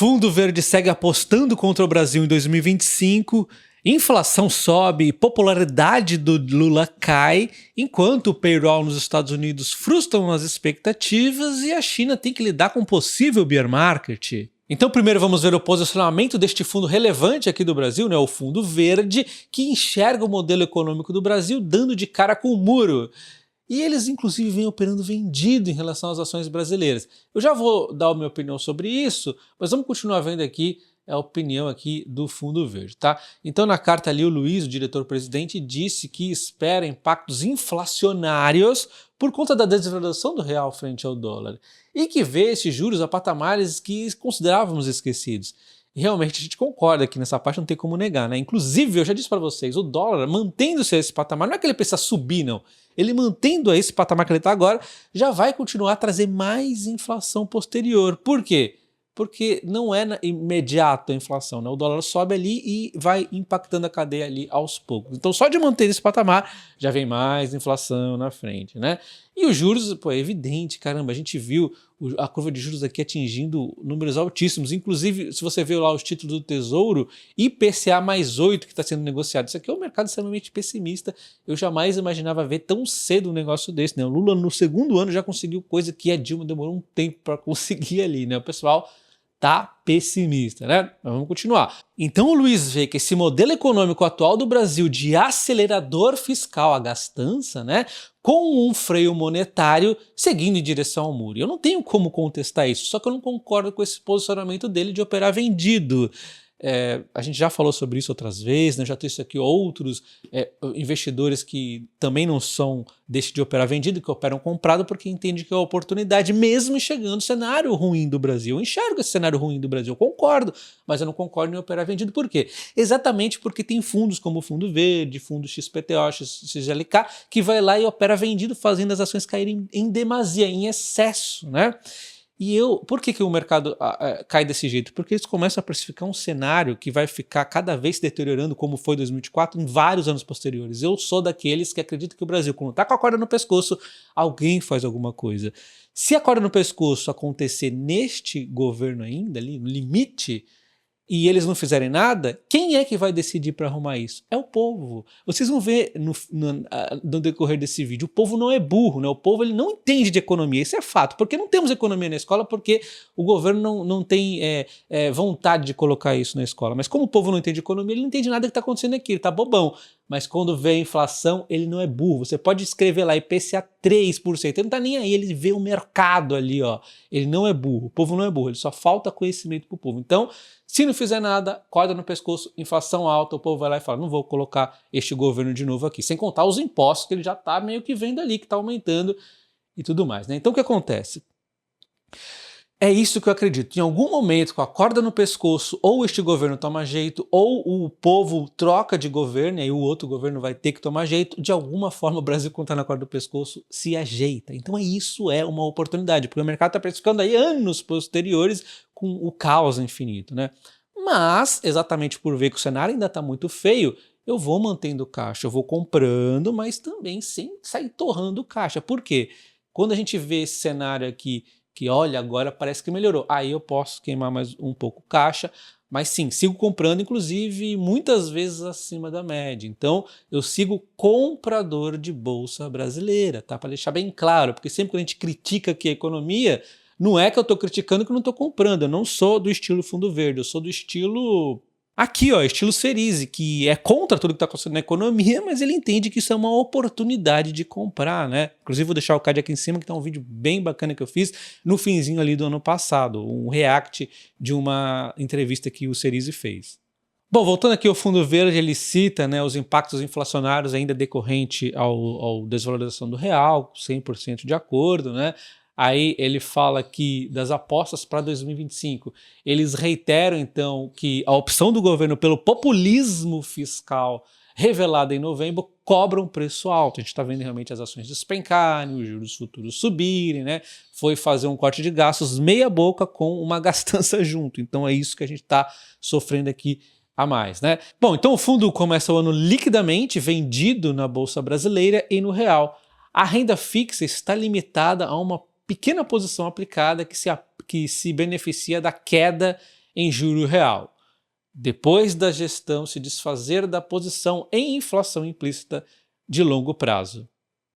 Fundo Verde segue apostando contra o Brasil em 2025, inflação sobe, popularidade do Lula cai, enquanto o payroll nos Estados Unidos frustram as expectativas e a China tem que lidar com um possível bear market. Então primeiro vamos ver o posicionamento deste fundo relevante aqui do Brasil, né, o Fundo Verde, que enxerga o modelo econômico do Brasil dando de cara com o muro. E eles inclusive vêm operando vendido em relação às ações brasileiras. Eu já vou dar a minha opinião sobre isso, mas vamos continuar vendo aqui a opinião aqui do Fundo Verde, tá? Então na carta ali o Luiz, o diretor-presidente, disse que espera impactos inflacionários por conta da desvalorização do real frente ao dólar e que vê esses juros a patamares que considerávamos esquecidos. E realmente a gente concorda aqui nessa parte, não tem como negar, né? Inclusive, eu já disse para vocês, o dólar mantendo-se a esse patamar, não é que ele precisa subir, não. Ele mantendo a esse patamar que ele está agora, já vai continuar a trazer mais inflação posterior. Por quê? Porque não é imediato a inflação, né? O dólar sobe ali e vai impactando a cadeia ali aos poucos. Então só de manter esse patamar já vem mais inflação na frente, né? E os juros, pô, é evidente, caramba, a gente viu a curva de juros aqui atingindo números altíssimos, inclusive se você vê lá os títulos do Tesouro, IPCA mais 8 que está sendo negociado, isso aqui é um mercado extremamente pessimista, eu jamais imaginava ver tão cedo um negócio desse, né? O Lula no segundo ano já conseguiu coisa que a Dilma demorou um tempo para conseguir ali, né? O pessoal tá pessimista, né? Mas vamos continuar. Então o Luiz vê que esse modelo econômico atual do Brasil de acelerador fiscal, a gastança, né, com um freio monetário seguindo em direção ao muro. Eu não tenho como contestar isso, só que eu não concordo com esse posicionamento dele de operar vendido. A gente já falou sobre isso outras vezes, né? Já trouxe aqui outros investidores que também não são desse de operar vendido, que operam comprado porque entendem que é uma oportunidade, mesmo chegando o cenário ruim do Brasil. Eu enxergo esse cenário ruim do Brasil, eu concordo, mas eu não concordo em operar vendido. Por quê? Exatamente porque tem fundos como o Fundo Verde, Fundo XPTO, XLK, que vai lá e opera vendido, fazendo as ações caírem em demasia, em excesso, né? Por que o mercado cai desse jeito? Porque eles começam a precificar um cenário que vai ficar cada vez se deteriorando, como foi 2024, em vários anos posteriores. Eu sou daqueles que acreditam que o Brasil, quando está com a corda no pescoço, alguém faz alguma coisa. Se a corda no pescoço acontecer neste governo ainda, ali no limite, e eles não fizerem nada, quem é que vai decidir para arrumar isso? É o povo. Vocês vão ver no decorrer desse vídeo, o povo não é burro, né? O povo ele não entende de economia, isso é fato, porque não temos economia na escola, porque o governo não tem vontade de colocar isso na escola. Mas como o povo não entende de economia, ele não entende nada que está acontecendo aqui, ele está bobão. Mas quando vê a inflação, ele não é burro. Você pode escrever lá IPCA 3%, ele não está nem aí, ele vê o mercado ali, ó. Ele não é burro, o povo não é burro, ele só falta conhecimento para o povo. Então, se não fizer nada, corda no pescoço, inflação alta, o povo vai lá e fala, não vou colocar este governo de novo aqui. Sem contar os impostos que ele já está meio que vendo ali, que está aumentando e tudo mais, né? Então o que acontece? É isso que eu acredito. Em algum momento, com a corda no pescoço, ou este governo toma jeito, ou o povo troca de governo, e aí o outro governo vai ter que tomar jeito, de alguma forma o Brasil, quando está na corda do pescoço, se ajeita. Então isso é uma oportunidade, porque o mercado está precificando aí anos posteriores com o caos infinito, né? Mas, exatamente por ver que o cenário ainda está muito feio, eu vou mantendo caixa, eu vou comprando, mas também sem sair torrando caixa. Por quê? Quando a gente vê esse cenário aqui, que olha, agora parece que melhorou, aí eu posso queimar mais um pouco caixa, mas sim, sigo comprando, inclusive muitas vezes acima da média. Então eu sigo comprador de bolsa brasileira, tá? Para deixar bem claro, porque sempre que a gente critica aqui a economia, não é que eu estou criticando que eu não estou comprando, eu não sou do estilo Fundo Verde, eu sou do estilo aqui, ó, estilo Cerise, que é contra tudo que está acontecendo na economia, mas ele entende que isso é uma oportunidade de comprar, né? Inclusive vou deixar o card aqui em cima, que tá um vídeo bem bacana que eu fiz no finzinho ali do ano passado, um react de uma entrevista que o Cerise fez. Bom, voltando aqui ao Fundo Verde, ele cita, né, os impactos inflacionários ainda decorrente ao desvalorização do real, 100% de acordo, né? Aí ele fala que das apostas para 2025, eles reiteram então que a opção do governo pelo populismo fiscal revelada em novembro cobra um preço alto. A gente está vendo realmente as ações despencarem, os juros futuros subirem, né? Foi fazer um corte de gastos meia boca com uma gastança junto. Então é isso que a gente está sofrendo aqui a mais, né? Bom, então o fundo começa o ano liquidamente vendido na Bolsa Brasileira e no real. A renda fixa está limitada a uma pequena posição aplicada que se beneficia da queda em juro real, depois da gestão se desfazer da posição em inflação implícita de longo prazo.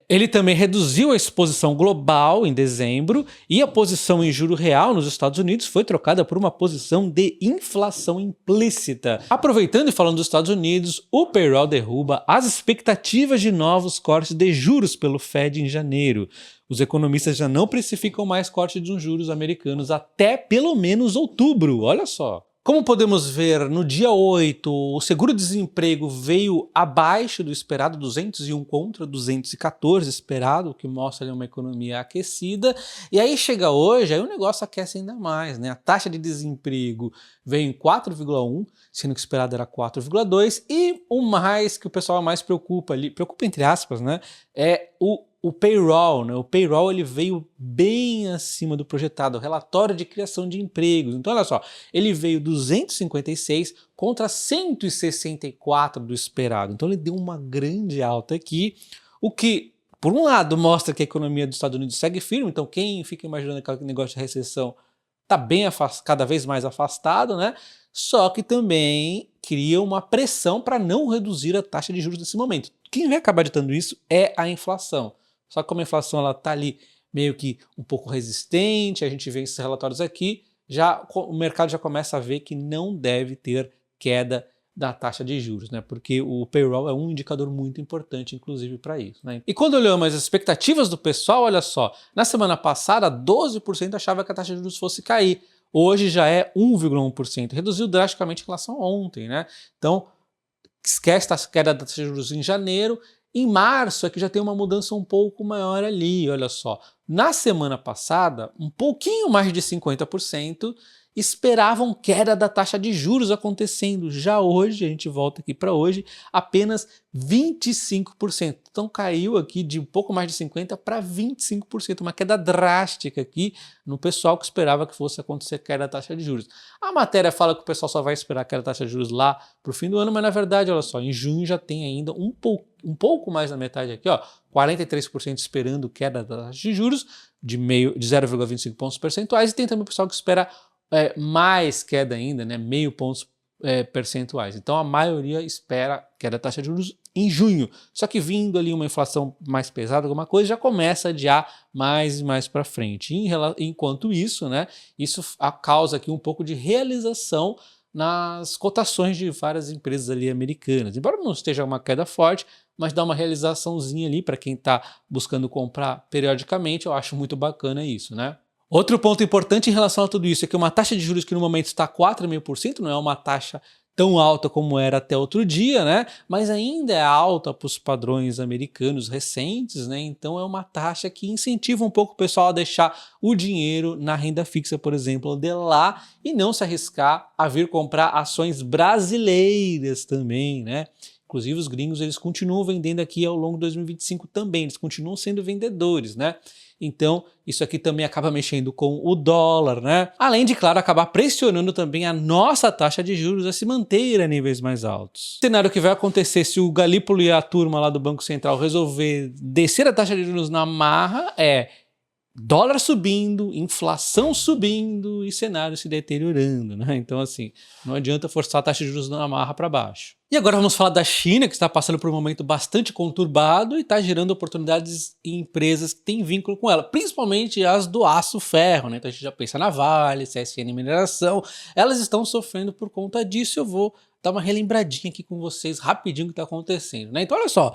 Ele também reduziu a exposição global em dezembro e a posição em juro real nos Estados Unidos foi trocada por uma posição de inflação implícita. Aproveitando e falando dos Estados Unidos, o payroll derruba as expectativas de novos cortes de juros pelo Fed em janeiro. Os economistas já não precificam mais corte de juros americanos até pelo menos outubro, olha só. Como podemos ver, no dia 8, o seguro-desemprego veio abaixo do esperado, 201 contra 214 esperado, o que mostra ali uma economia aquecida. E aí chega hoje, aí o negócio aquece ainda mais, né? A taxa de desemprego veio em 4,1, sendo que o esperado era 4,2. E o mais que o pessoal mais preocupa ali, preocupa entre aspas, né? É o payroll, né? O payroll ele veio bem acima do projetado, o relatório de criação de empregos. Então olha só, ele veio 256 contra 164 do esperado. Então ele deu uma grande alta aqui, o que por um lado mostra que a economia dos Estados Unidos segue firme, então quem fica imaginando aquele negócio de recessão está bem cada vez mais afastado, né? Só que também cria uma pressão para não reduzir a taxa de juros nesse momento. Quem vai acabar ditando isso é a inflação. Só que como a inflação está ali meio que um pouco resistente, a gente vê esses relatórios aqui, o mercado já começa a ver que não deve ter queda da taxa de juros, né? Porque o payroll é um indicador muito importante, inclusive, para isso, né? E quando olhamos as expectativas do pessoal, olha só, na semana passada 12% achava que a taxa de juros fosse cair, hoje já é 1,1%, reduziu drasticamente em relação a ontem, né? Então, esquece a queda da taxa de juros em janeiro. Em março é que já tem uma mudança um pouco maior ali, olha só. Na semana passada, um pouquinho mais de 50% esperavam queda da taxa de juros acontecendo. Já hoje, a gente volta aqui para hoje, apenas 25%. Então caiu aqui de um pouco mais de 50% para 25%, uma queda drástica aqui no pessoal que esperava que fosse acontecer a queda da taxa de juros. A matéria fala que o pessoal só vai esperar a queda da taxa de juros lá para o fim do ano, mas na verdade, olha só, em junho já tem ainda um pouco mais da metade aqui, ó, 43% esperando queda da taxa de juros de 0,25 pontos percentuais, e tem também o pessoal que espera mais queda ainda, né, meio pontos percentuais. Então a maioria espera queda da taxa de juros em junho. Só que vindo ali uma inflação mais pesada, alguma coisa, já começa a adiar mais e mais para frente. Enquanto isso, né, isso causa aqui um pouco de realização nas cotações de várias empresas ali americanas. Embora não esteja uma queda forte, mas dá uma realizaçãozinha ali para quem está buscando comprar periodicamente. Eu acho muito bacana isso, né? Outro ponto importante em relação a tudo isso é que uma taxa de juros que no momento está 4,5%, não é uma taxa tão alta como era até outro dia, né? Mas ainda é alta para os padrões americanos recentes, né? Então é uma taxa que incentiva um pouco o pessoal a deixar o dinheiro na renda fixa, por exemplo, de lá, e não se arriscar a vir comprar ações brasileiras também, né? Inclusive os gringos eles continuam vendendo aqui ao longo de 2025 também, eles continuam sendo vendedores, né? Então, isso aqui também acaba mexendo com o dólar, né? Além de, claro, acabar pressionando também a nossa taxa de juros a se manter a níveis mais altos. O cenário que vai acontecer se o Galípolo e a turma lá do Banco Central resolver descer a taxa de juros na marra é dólar subindo, inflação subindo e cenário se deteriorando, né? Então, assim, não adianta forçar a taxa de juros na marra para baixo. E agora vamos falar da China, que está passando por um momento bastante conturbado e está gerando oportunidades em empresas que têm vínculo com ela, principalmente as do aço-ferro, né? Então a gente já pensa na Vale, CSN Mineração, elas estão sofrendo por conta disso. Eu vou dar uma relembradinha aqui com vocês rapidinho o que está acontecendo, né? Então olha só,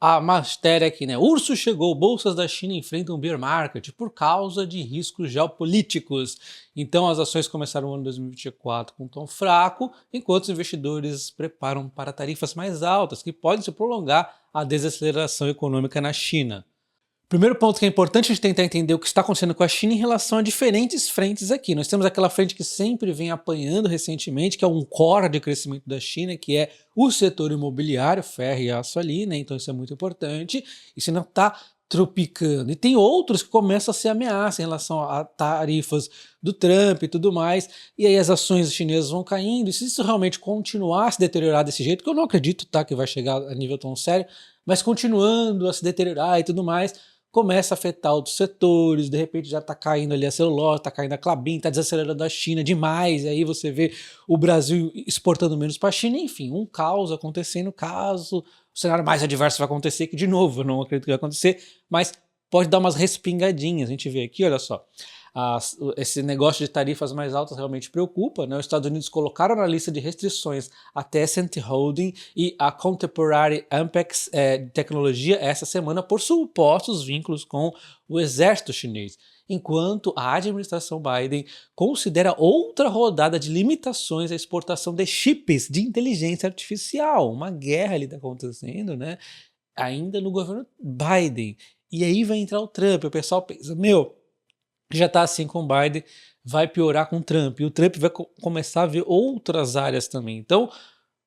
a matéria aqui, né? Urso chegou, bolsas da China enfrentam bear market por causa de riscos geopolíticos. Então as ações começaram o ano 2024 com um tom fraco, enquanto os investidores preparam para tarifas mais altas, que podem se prolongar a desaceleração econômica na China. Primeiro ponto que é importante a gente tentar entender o que está acontecendo com a China em relação a diferentes frentes aqui. Nós temos aquela frente que sempre vem apanhando recentemente, que é um core de crescimento da China, que é o setor imobiliário, ferro e aço ali, né? Então isso é muito importante. Isso não está tropicando. E tem outros que começam a ser ameaça em relação a tarifas do Trump e tudo mais, e aí as ações chinesas vão caindo, e se isso realmente continuar a se deteriorar desse jeito, que eu não acredito, tá, que vai chegar a nível tão sério, mas continuando a se deteriorar e tudo mais, começa a afetar outros setores, de repente já está caindo ali a celulose, está caindo a Klabin, está desacelerando a China demais, e aí você vê o Brasil exportando menos para a China, enfim, um caos acontecendo, caso o cenário mais adverso vai acontecer, que de novo eu não acredito que vai acontecer, mas pode dar umas respingadinhas. A gente vê aqui, olha só, esse negócio de tarifas mais altas realmente preocupa, né? Os Estados Unidos colocaram na lista de restrições a Tencent Holding e a Contemporary Ampex de tecnologia essa semana por supostos vínculos com o exército chinês, enquanto a administração Biden considera outra rodada de limitações à exportação de chips de inteligência artificial. Uma guerra ali está acontecendo, né? Ainda no governo Biden. E aí vai entrar o Trump, o pessoal pensa, já está assim com o Biden, vai piorar com o Trump, e o Trump vai começar a ver outras áreas também. Então,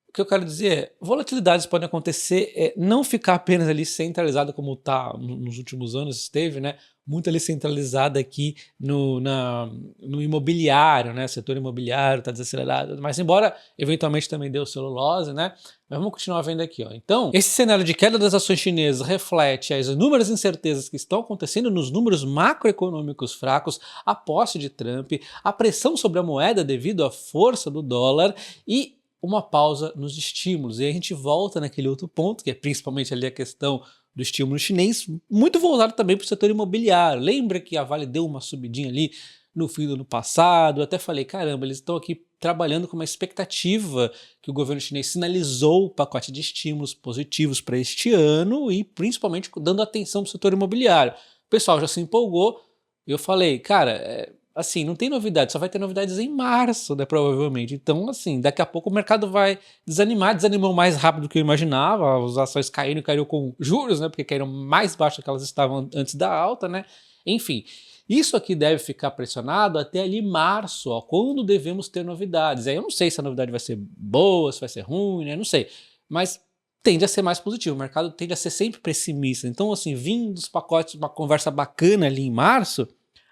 o que eu quero dizer é, volatilidades podem acontecer, não ficar apenas ali centralizada como está nos últimos anos, esteve, né? Muito ali centralizada aqui no imobiliário, né? O setor imobiliário está desacelerado, mas embora eventualmente também deu celulose, né? Mas vamos continuar vendo aqui, ó. Então, esse cenário de queda das ações chinesas reflete as inúmeras incertezas que estão acontecendo nos números macroeconômicos fracos, a posse de Trump, a pressão sobre a moeda devido à força do dólar e uma pausa nos estímulos. E aí a gente volta naquele outro ponto, que é principalmente ali a questão do estímulo chinês, muito voltado também para o setor imobiliário. Lembra que a Vale deu uma subidinha ali no fim do ano passado? Eu até falei, caramba, eles estão aqui trabalhando com uma expectativa que o governo chinês sinalizou o pacote de estímulos positivos para este ano e principalmente dando atenção para o setor imobiliário. O pessoal já se empolgou e eu falei, cara, assim, não tem novidade, só vai ter novidades em março, né, provavelmente. Então, assim, daqui a pouco o mercado vai desanimou mais rápido do que eu imaginava, as ações caíram com juros, né, porque caíram mais baixo do que elas estavam antes da alta, né, enfim. Isso aqui deve ficar pressionado até ali março, ó, quando devemos ter novidades. Aí eu não sei se a novidade vai ser boa, se vai ser ruim, né, não sei, mas tende a ser mais positivo, o mercado tende a ser sempre pessimista. Então, assim, vindo dos pacotes, uma conversa bacana ali em março,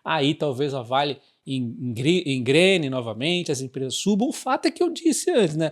aí talvez a Vale engrene novamente, as empresas subam. O fato é que eu disse antes, né?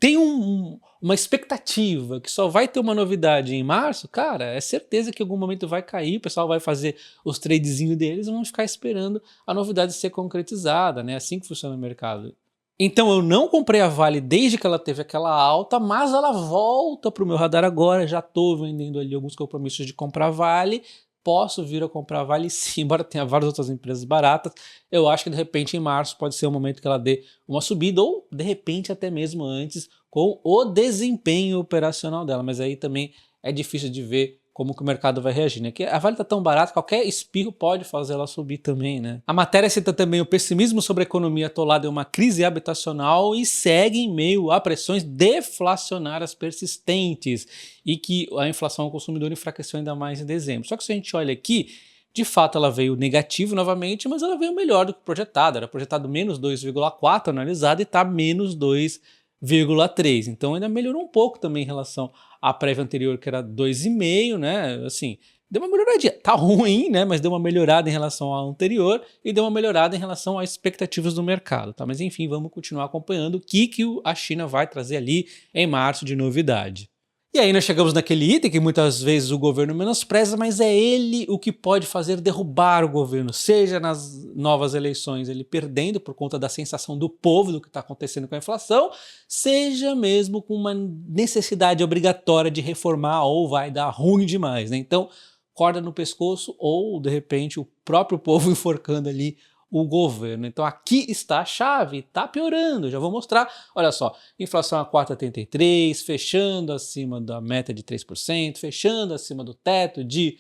Tem uma expectativa que só vai ter uma novidade em março, cara, é certeza que em algum momento vai cair, o pessoal vai fazer os tradezinhos deles e vão ficar esperando a novidade ser concretizada, né? Assim que funciona o mercado. Então eu não comprei a Vale desde que ela teve aquela alta, mas ela volta para o meu radar agora, já estou vendendo ali alguns compromissos de comprar Vale, posso vir a comprar Vale sim, embora tenha várias outras empresas baratas, eu acho que de repente em março pode ser o momento que ela dê uma subida ou de repente até mesmo antes com o desempenho operacional dela, mas aí também é difícil de ver como que o mercado vai reagir, né? Que a Vale está tão barata, qualquer espirro pode fazer ela subir também, né? A matéria cita também o pessimismo sobre a economia atolada em uma crise habitacional e segue em meio a pressões deflacionárias persistentes e que a inflação ao consumidor enfraqueceu ainda mais em dezembro. Só que se a gente olha aqui, de fato ela veio negativo novamente, mas ela veio melhor do que projetado. Era projetado menos 2,4 analisado e está menos 2,3. Então ainda melhorou um pouco também em relação à prévia anterior, que era 2,5, né? Assim, deu uma melhoradinha. Tá ruim, né? Mas deu uma melhorada em relação ao anterior e deu uma melhorada em relação às expectativas do mercado, tá? Mas enfim, vamos continuar acompanhando o que a China vai trazer ali em março de novidade. E aí nós chegamos naquele item que muitas vezes o governo menospreza, mas é ele o que pode fazer derrubar o governo, seja nas novas eleições ele perdendo por conta da sensação do povo do que está acontecendo com a inflação, seja mesmo com uma necessidade obrigatória de reformar ou vai dar ruim demais, né? Então, corda no pescoço ou, de repente, o próprio povo enforcando ali o governo. Então aqui está a chave, está piorando, já vou mostrar. Olha só, inflação a 4,83, fechando acima da meta de 3%, fechando acima do teto de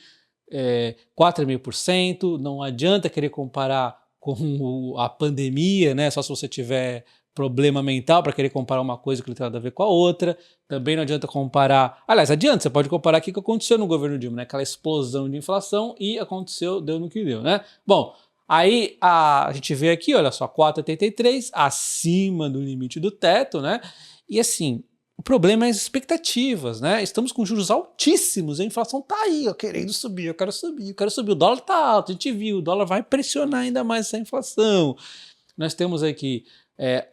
4,5%. Não adianta querer comparar com a pandemia, né? Só se você tiver problema mental para querer comparar uma coisa que não tem nada a ver com a outra. Também não adianta comparar... Aliás, adianta, você pode comparar aqui o que aconteceu no governo Dilma, né? Aquela explosão de inflação e aconteceu, deu no que deu, né? Bom, aí a gente vê aqui, olha só, 4,83, acima do limite do teto, né? E assim, o problema é as expectativas, né? Estamos com juros altíssimos, a inflação tá aí, ó, querendo subir, eu quero subir, o dólar tá alto, a gente viu, o dólar vai pressionar ainda mais essa inflação. nós temos aqui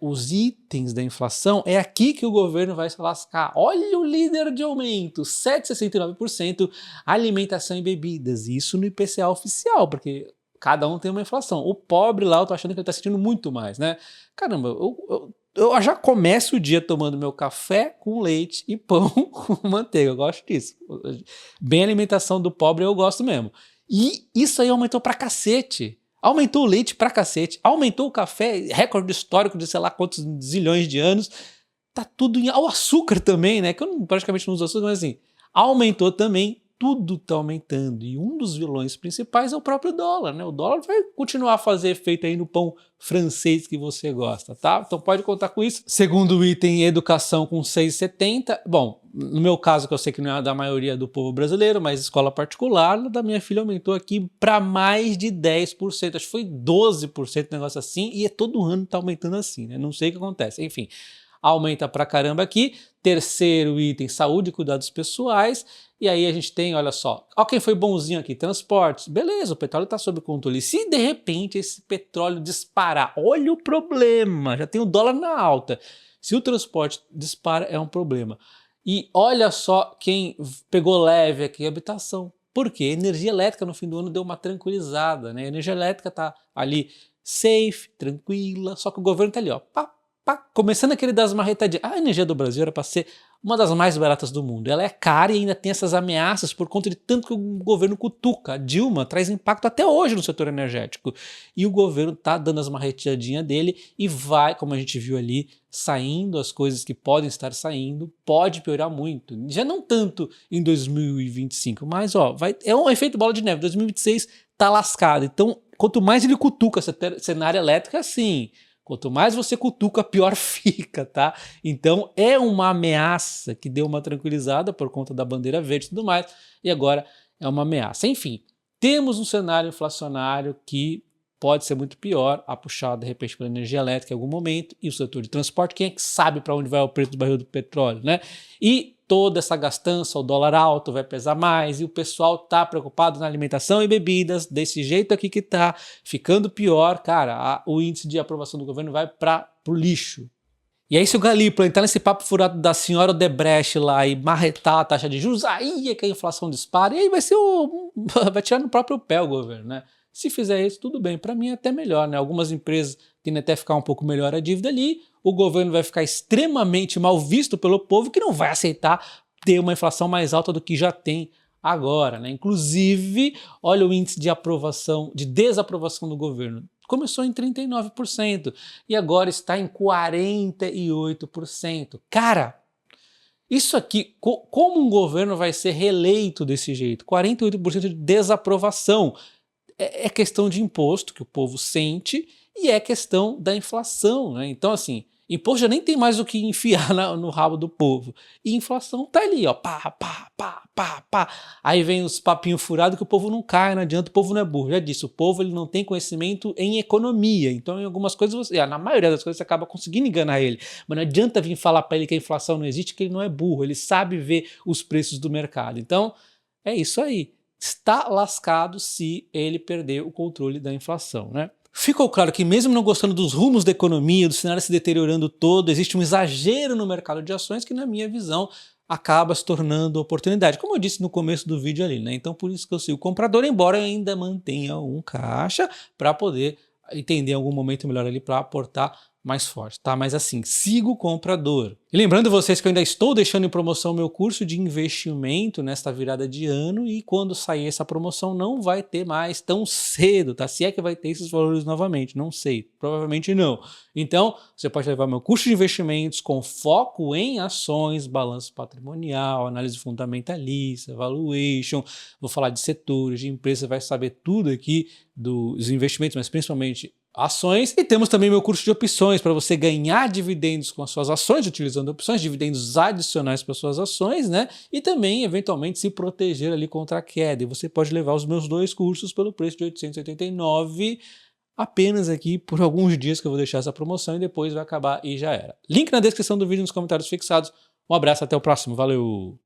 os itens da inflação, é aqui que o governo vai se lascar. Olha o líder de aumento, 7,69%, alimentação e bebidas, isso no IPCA oficial, porque cada um tem uma inflação. O pobre lá, eu tô achando que ele tá sentindo muito mais, né? Caramba, eu já começo o dia tomando meu café com leite e pão com manteiga, eu gosto disso. Bem alimentação do pobre eu gosto mesmo. E isso aí aumentou pra cacete. Aumentou o leite pra cacete, aumentou o café, recorde histórico de sei lá quantos zilhões de anos. Tá tudo em... O açúcar também, né? Que eu praticamente não uso açúcar, mas assim, aumentou também. Tudo está aumentando e um dos vilões principais é o próprio dólar, né? O dólar vai continuar a fazer efeito aí no pão francês que você gosta, tá? Então pode contar com isso. Segundo item, educação com 6,70. Bom, no meu caso, que eu sei que não é da maioria do povo brasileiro, mas escola particular, da minha filha aumentou aqui para mais de 10%. Acho que foi 12%, negócio assim, e todo ano tá aumentando assim, né? Não sei o que acontece. Enfim, aumenta pra caramba aqui. Terceiro item, saúde e cuidados pessoais. E aí a gente tem, olha só, ó quem foi bonzinho aqui, transportes. Beleza, o petróleo está sob controle. Se de repente esse petróleo disparar, olha o problema, já tem o dólar na alta. Se o transporte dispara, é um problema. E olha só quem pegou leve aqui, habitação. Por quê? Energia elétrica no fim do ano deu uma tranquilizada, né? A energia elétrica tá ali safe, tranquila, só que o governo tá ali, ó, pá, começando aquele das marretadinhas. A energia do Brasil era para ser uma das mais baratas do mundo. Ela é cara e ainda tem essas ameaças por conta de tanto que o governo cutuca. A Dilma traz impacto até hoje no setor energético. E o governo tá dando as marretadinhas dele e vai, como a gente viu ali, saindo as coisas que podem estar saindo, pode piorar muito. Já não tanto em 2025, mas ó, é um efeito bola de neve. 2026 tá lascado. Então, quanto mais ele cutuca essa cenário elétrico, assim... Quanto mais você cutuca, pior fica, tá? Então é uma ameaça que deu uma tranquilizada por conta da bandeira verde e tudo mais, e agora é uma ameaça. Enfim, temos um cenário inflacionário que pode ser muito pior, a puxada de repente pela energia elétrica em algum momento, e o setor de transporte, quem é que sabe para onde vai o preço do barril do petróleo, né? E toda essa gastança, o dólar alto vai pesar mais, e o pessoal tá preocupado na alimentação e bebidas, desse jeito aqui que tá ficando pior, cara, o índice de aprovação do governo vai pro lixo. E aí se o Galípolo entrar nesse papo furado da senhora Odebrecht lá e marretar a taxa de juros, aí é que a inflação dispara, e aí vai ser vai tirar no próprio pé o governo, né? Se fizer isso, tudo bem, para mim é até melhor, né? Algumas empresas tendem até a ficar um pouco melhor a dívida ali, o governo vai ficar extremamente mal visto pelo povo que não vai aceitar ter uma inflação mais alta do que já tem agora, né? Inclusive, olha o índice de aprovação, de desaprovação do governo. Começou em 39% e agora está em 48%. Cara, isso aqui, como um governo vai ser reeleito desse jeito? 48% de desaprovação. É questão de imposto que o povo sente e é questão da inflação, né? Então assim, imposto já nem tem mais o que enfiar no rabo do povo. E inflação tá ali, ó, pá, pá, pá, pá, pá. Aí vem os papinhos furados que o povo não cai, não adianta, o povo não é burro. Já disse, o povo ele não tem conhecimento em economia. Então em algumas coisas, na maioria das coisas você acaba conseguindo enganar ele. Mas não adianta vir falar para ele que a inflação não existe, que ele não é burro. Ele sabe ver os preços do mercado. Então é isso aí. Está lascado se ele perder o controle da inflação, né? Ficou claro que mesmo não gostando dos rumos da economia, do cenário se deteriorando todo, existe um exagero no mercado de ações que, na minha visão, acaba se tornando oportunidade, como eu disse no começo do vídeo ali, né? Então por isso que eu sigo comprador, embora eu ainda mantenha um caixa para poder entender em algum momento melhor ali para aportar mais forte, tá? Mas assim, sigo comprador. E lembrando vocês que eu ainda estou deixando em promoção meu curso de investimento nesta virada de ano e quando sair essa promoção não vai ter mais tão cedo, tá? Se é que vai ter esses valores novamente, não sei, provavelmente não. Então, você pode levar meu curso de investimentos com foco em ações, balanço patrimonial, análise fundamentalista, valuation, vou falar de setores, de empresas, você vai saber tudo aqui dos investimentos, mas principalmente ações, e temos também meu curso de opções para você ganhar dividendos com as suas ações, utilizando opções, dividendos adicionais para suas ações, né? E também, eventualmente, se proteger ali contra a queda. E você pode levar os meus dois cursos pelo preço de R$ 889, apenas aqui por alguns dias que eu vou deixar essa promoção e depois vai acabar e já era. Link na descrição do vídeo, nos comentários fixados. Um abraço, até o próximo, valeu!